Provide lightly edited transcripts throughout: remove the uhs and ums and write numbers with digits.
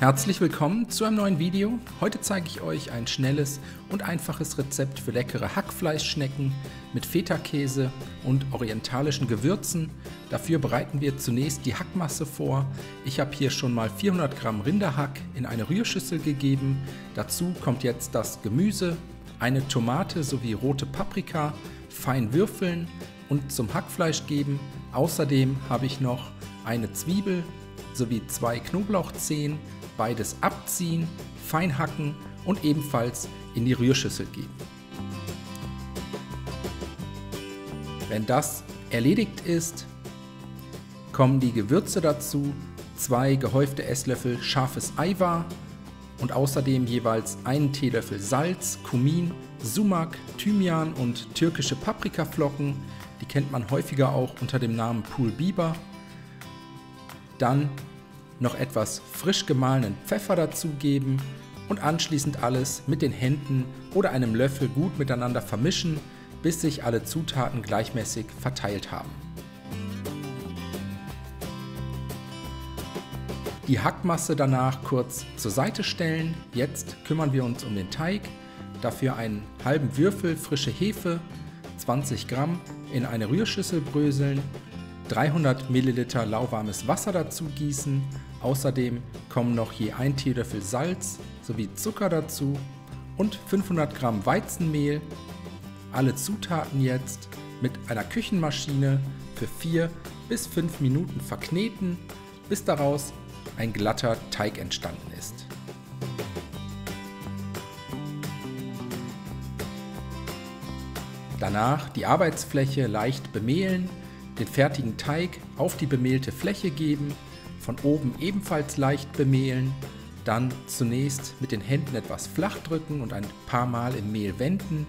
Herzlich willkommen zu einem neuen Video. Heute zeige ich euch ein schnelles und einfaches Rezept für leckere Hackfleischschnecken mit Feta-Käse und orientalischen Gewürzen. Dafür bereiten wir zunächst die Hackmasse vor. Ich habe hier schon mal 400 Gramm Rinderhack in eine Rührschüssel gegeben. Dazu kommt jetzt das Gemüse, eine Tomate sowie rote Paprika, fein würfeln und zum Hackfleisch geben. Außerdem habe ich noch eine Zwiebel sowie 2 Knoblauchzehen. Beides abziehen, fein hacken und ebenfalls in die Rührschüssel geben. Wenn das erledigt ist, kommen die Gewürze dazu, 2 gehäufte Esslöffel scharfes Eiweiß und außerdem jeweils einen Teelöffel Salz, Kumin, Sumak, Thymian und türkische Paprikaflocken. Die kennt man häufiger auch unter dem Namen Pul Biber. Dann noch etwas frisch gemahlenen Pfeffer dazugeben und anschließend alles mit den Händen oder einem Löffel gut miteinander vermischen, bis sich alle Zutaten gleichmäßig verteilt haben. Die Hackmasse danach kurz zur Seite stellen. Jetzt kümmern wir uns um den Teig. Dafür einen halben Würfel frische Hefe, 20 Gramm, in eine Rührschüssel bröseln, 300 Milliliter lauwarmes Wasser dazu gießen. Außerdem kommen noch je ein Teelöffel Salz sowie Zucker dazu und 500 Gramm Weizenmehl. Alle Zutaten jetzt mit einer Küchenmaschine für 4 bis 5 Minuten verkneten, bis daraus ein glatter Teig entstanden ist. Danach die Arbeitsfläche leicht bemehlen, den fertigen Teig auf die bemehlte Fläche geben, von oben ebenfalls leicht bemehlen, dann zunächst mit den Händen etwas flach drücken und ein paar Mal im Mehl wenden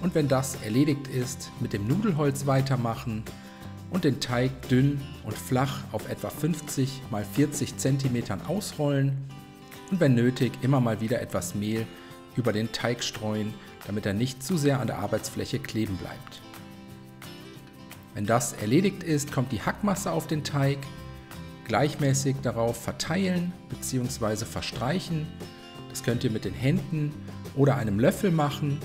und wenn das erledigt ist, mit dem Nudelholz weitermachen und den Teig dünn und flach auf etwa 50 x 40 cm ausrollen und wenn nötig immer mal wieder etwas Mehl über den Teig streuen, damit er nicht zu sehr an der Arbeitsfläche kleben bleibt. Wenn das erledigt ist, kommt die Hackmasse auf den Teig, gleichmäßig darauf verteilen bzw. verstreichen. Das könnt ihr mit den Händen oder einem Löffel machen,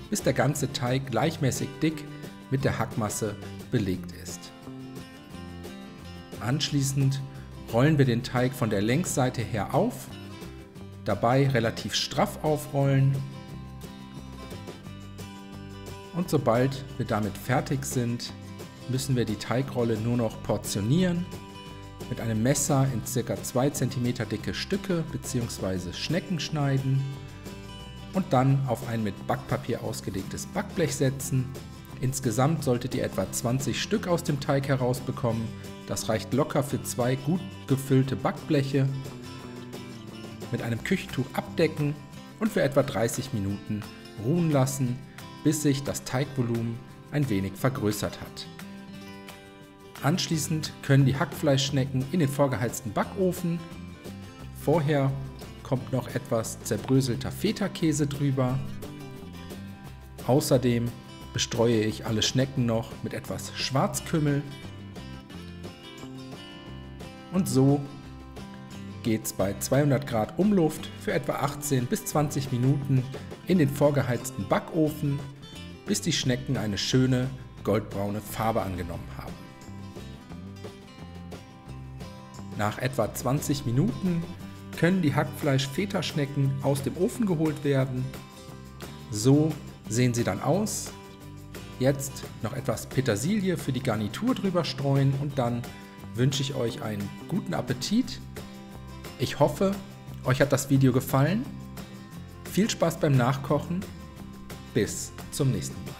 bis der ganze Teig gleichmäßig dick mit der Hackmasse belegt ist. Anschließend rollen wir den Teig von der Längsseite her auf, dabei relativ straff aufrollen. Und sobald wir damit fertig sind, müssen wir die Teigrolle nur noch portionieren, mit einem Messer in ca. 2 cm dicke Stücke bzw. Schnecken schneiden und dann auf ein mit Backpapier ausgelegtes Backblech setzen. Insgesamt solltet ihr etwa 20 Stück aus dem Teig herausbekommen. Das reicht locker für 2 gut gefüllte Backbleche. Mit einem Küchentuch abdecken und für etwa 30 Minuten ruhen lassen, bis sich das Teigvolumen ein wenig vergrößert hat. Anschließend können die Hackfleischschnecken in den vorgeheizten Backofen. Vorher kommt noch etwas zerbröselter Feta-Käse drüber. Außerdem bestreue ich alle Schnecken noch mit etwas Schwarzkümmel. Und so geht's bei 200 Grad Umluft für etwa 18 bis 20 Minuten in den vorgeheizten Backofen, bis die Schnecken eine schöne goldbraune Farbe angenommen haben. Nach etwa 20 Minuten können die Hackfleisch-Feta-Schnecken aus dem Ofen geholt werden. So sehen sie dann aus. Jetzt noch etwas Petersilie für die Garnitur drüber streuen und dann wünsche ich euch einen guten Appetit. Ich hoffe, euch hat das Video gefallen. Viel Spaß beim Nachkochen. Bis zum nächsten Mal.